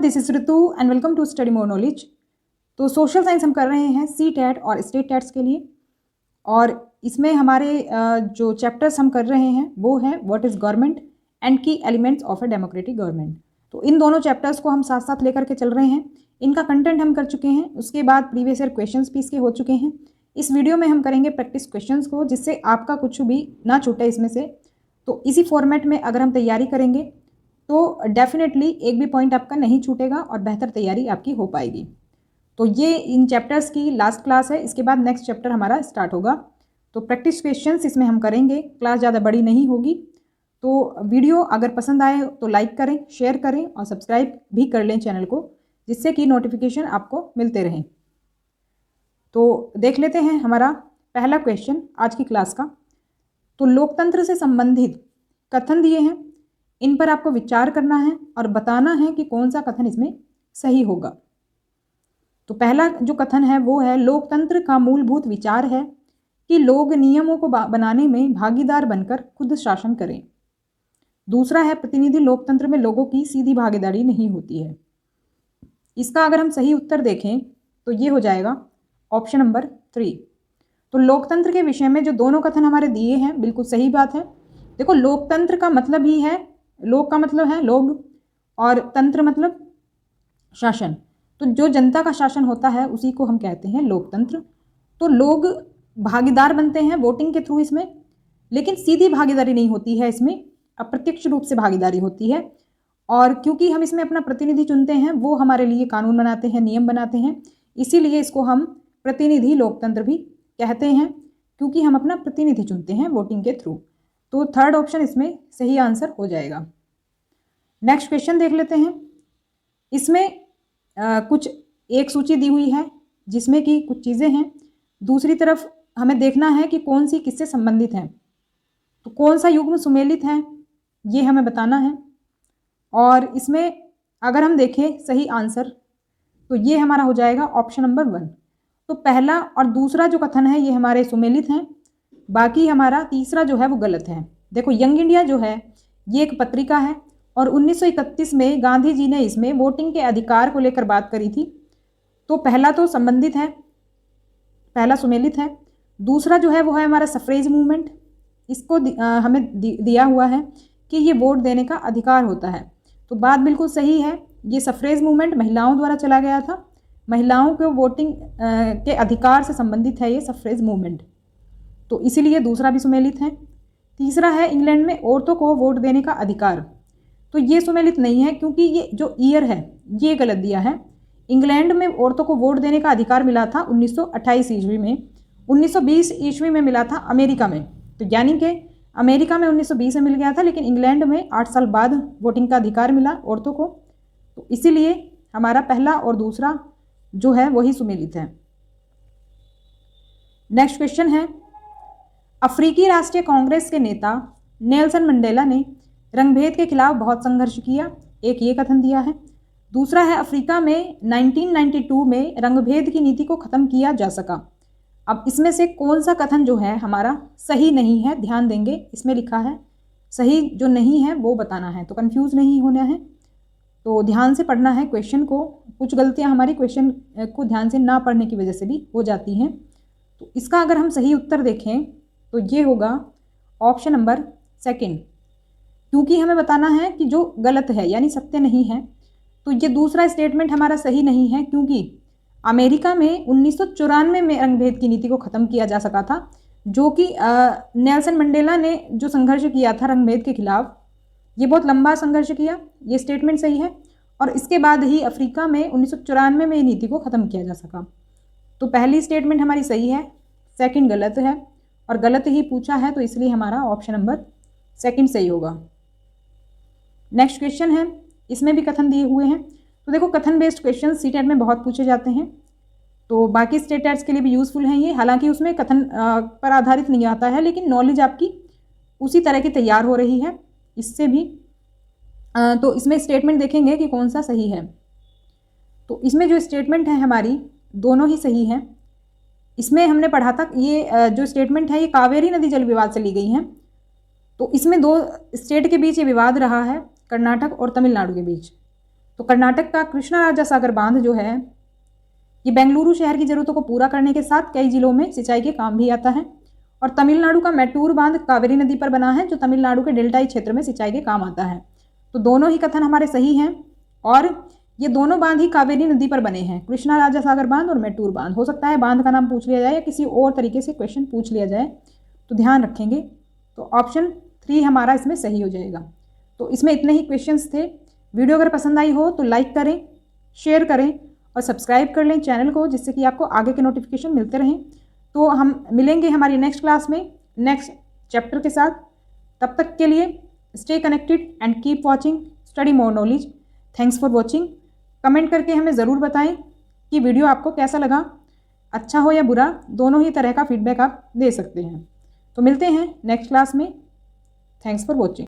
This is Ritu and welcome to study more knowledge. तो social science हम कर रहे हैं सी टैट और स्टेट टैट्स के लिए, और इसमें हमारे जो चैप्टर्स हम कर रहे हैं वो है व्हाट इज़ गवर्नमेंट एंड की elements of a democratic government. तो इन दोनों चैप्टर्स को हम साथ साथ लेकर के चल रहे हैं। इनका कंटेंट हम कर चुके हैं, उसके बाद प्रीवियस ईयर क्वेश्चंस भी इसके हो चुके हैं। इस वीडियो में हम करेंगे प्रैक्टिस क्वेश्चंस को, जिससे आपका कुछ भी ना छूटे इसमें से। तो इसी फॉर्मेट में अगर हम तैयारी करेंगे तो डेफिनेटली एक भी पॉइंट आपका नहीं छूटेगा और बेहतर तैयारी आपकी हो पाएगी। तो ये इन चैप्टर्स की लास्ट क्लास है, इसके बाद नेक्स्ट चैप्टर हमारा स्टार्ट होगा। तो प्रैक्टिस क्वेश्चंस इसमें हम करेंगे, क्लास ज़्यादा बड़ी नहीं होगी। तो वीडियो अगर पसंद आए तो लाइक करें, शेयर करें और सब्सक्राइब भी कर लें चैनल को, जिससे कि नोटिफिकेशन आपको मिलते रहें। तो देख लेते हैं हमारा पहला क्वेश्चन आज की क्लास का। तो लोकतंत्र से संबंधित कथन दिए हैं, इन पर आपको विचार करना है और बताना है कि कौन सा कथन इसमें सही होगा। तो पहला जो कथन है वो है, लोकतंत्र का मूलभूत विचार है कि लोग नियमों को बनाने में भागीदार बनकर खुद शासन करें। दूसरा है, प्रतिनिधि लोकतंत्र में लोगों की सीधी भागीदारी नहीं होती है। इसका अगर हम सही उत्तर देखें तो ये हो जाएगा ऑप्शन नंबर 3। तो लोकतंत्र के विषय में जो दोनों कथन हमारे दिए हैं बिल्कुल सही बात है। देखो, लोकतंत्र का मतलब ही है, लोक का मतलब है लोग और तंत्र मतलब शासन। तो जो जनता का शासन होता है उसी को हम कहते हैं लोकतंत्र। तो लोग भागीदार बनते हैं वोटिंग के थ्रू इसमें, लेकिन सीधी भागीदारी नहीं होती है इसमें, अप्रत्यक्ष रूप से भागीदारी होती है। और क्योंकि हम इसमें अपना प्रतिनिधि चुनते हैं, वो हमारे लिए कानून बनाते हैं, नियम बनाते हैं, इसीलिए इसको हम प्रतिनिधि लोकतंत्र भी कहते हैं, क्योंकि हम अपना प्रतिनिधि चुनते हैं वोटिंग के थ्रू। तो थर्ड ऑप्शन इसमें सही आंसर हो जाएगा। नेक्स्ट क्वेश्चन देख लेते हैं। इसमें कुछ एक सूची दी हुई है जिसमें कि कुछ चीज़ें हैं, दूसरी तरफ हमें देखना है कि कौन सी किससे संबंधित है। तो कौन सा युग्म सुमेलित है ये हमें बताना है। और इसमें अगर हम देखें सही आंसर तो ये हमारा हो जाएगा ऑप्शन नंबर 1। तो पहला और दूसरा जो कथन है ये हमारे सुमेलित हैं, बाकी हमारा तीसरा जो है वो गलत है। देखो, यंग इंडिया जो है ये एक पत्रिका है और 1931 में गांधी जी ने इसमें वोटिंग के अधिकार को लेकर बात करी थी। तो पहला तो संबंधित है, पहला सुमेलित है। दूसरा जो है वो है हमारा सफ्रेज मूवमेंट, इसको हमें दिया हुआ है कि ये वोट देने का अधिकार होता है। तो बात बिल्कुल सही है, ये सफ्रेज मूवमेंट महिलाओं द्वारा चला गया था, महिलाओं को वोटिंग के अधिकार से संबंधित है ये सफ्रेज मूवमेंट, तो इसीलिए दूसरा भी सुमेलित है। तीसरा है, इंग्लैंड में औरतों को वोट देने का अधिकार, तो ये सुमेलित नहीं है क्योंकि ये जो ईयर है ये गलत दिया है। इंग्लैंड में औरतों को वोट देने का अधिकार मिला था 1928 ईस्वी में, 1920 ईस्वी में मिला था अमेरिका में। तो यानी कि अमेरिका में 1920 में मिल गया था, लेकिन इंग्लैंड में 8 साल बाद वोटिंग का अधिकार मिला औरतों को। तो इसीलिए हमारा पहला और दूसरा जो है वही सुमेलित है। नेक्स्ट क्वेश्चन है, अफ्रीकी राष्ट्रीय कांग्रेस के नेता नेल्सन मंडेला ने रंगभेद के खिलाफ बहुत संघर्ष किया, एक ये कथन दिया है। दूसरा है, अफ्रीका में 1992 में रंगभेद की नीति को खत्म किया जा सका। अब इसमें से कौन सा कथन जो है हमारा सही नहीं है, ध्यान देंगे, इसमें लिखा है सही जो नहीं है वो बताना है, तो कंफ्यूज नहीं होना है। तो ध्यान से पढ़ना है क्वेश्चन को, कुछ गलतियां हमारी क्वेश्चन को ध्यान से ना पढ़ने की वजह से भी हो जाती हैं। तो इसका अगर हम सही उत्तर देखें तो ये होगा ऑप्शन नंबर 2, क्योंकि हमें बताना है कि जो गलत है यानी सत्य नहीं है। तो ये दूसरा स्टेटमेंट हमारा सही नहीं है, क्योंकि अमेरिका में 1994 में रंगभेद की नीति को ख़त्म किया जा सका था, जो कि नेल्सन मंडेला ने जो संघर्ष किया था रंगभेद के खिलाफ, ये बहुत लंबा संघर्ष किया, ये स्टेटमेंट सही है। और इसके बाद ही अफ्रीका में 1994 में नीति को ख़त्म किया जा सका। तो पहली स्टेटमेंट हमारी सही है, सेकंड गलत है, और गलत ही पूछा है तो इसलिए हमारा ऑप्शन नंबर 2 सही होगा। नेक्स्ट क्वेश्चन है, इसमें भी कथन दिए हुए हैं। तो देखो, कथन बेस्ड क्वेश्चन सीटेट में बहुत पूछे जाते हैं, तो बाकी स्टेट टेट्स के लिए भी यूज़फुल हैं ये। हालांकि उसमें कथन पर आधारित नहीं आता है, लेकिन नॉलेज आपकी उसी तरह की तैयार हो रही है इससे भी। तो इसमें स्टेटमेंट देखेंगे कि कौन सा सही है। तो इसमें जो स्टेटमेंट है हमारी दोनों ही सही हैं। इसमें हमने पढ़ा था ये जो स्टेटमेंट है ये कावेरी नदी जल विवाद से ली गई हैं। तो इसमें 2 स्टेट के बीच ये विवाद रहा है, कर्नाटक और तमिलनाडु के बीच। तो कर्नाटक का कृष्णा राजा सागर बांध जो है ये बेंगलुरु शहर की ज़रूरतों को पूरा करने के साथ कई जिलों में सिंचाई के काम भी आता है। और तमिलनाडु का मैटूर बांध कावेरी नदी पर बना है जो तमिलनाडु के डेल्टाई क्षेत्र में सिंचाई के काम आता है। तो दोनों ही कथन हमारे सही हैं और ये दोनों बांध ही कावेरी नदी पर बने हैं, कृष्णा राजा सागर बांध और मैटूर बांध। हो सकता है बांध का नाम पूछ लिया जाए या किसी और तरीके से क्वेश्चन पूछ लिया जाए, तो ध्यान रखेंगे। तो ऑप्शन 3 हमारा इसमें सही हो जाएगा। तो इसमें इतने ही क्वेश्चंस थे। वीडियो अगर पसंद आई हो तो लाइक करें, शेयर करें और सब्सक्राइब कर लें चैनल को, जिससे कि आपको आगे के नोटिफिकेशन मिलते रहें। तो हम मिलेंगे हमारी नेक्स्ट क्लास में नेक्स्ट चैप्टर के साथ। तब तक के लिए stay connected and keep watching study more knowledge. Thanks for watching. Comment करके हमें ज़रूर बताएं कि वीडियो आपको कैसा लगा, अच्छा हो या बुरा, दोनों ही तरह का फीडबैक आप दे सकते हैं। तो मिलते हैं नेक्स्ट क्लास में। Thanks for watching.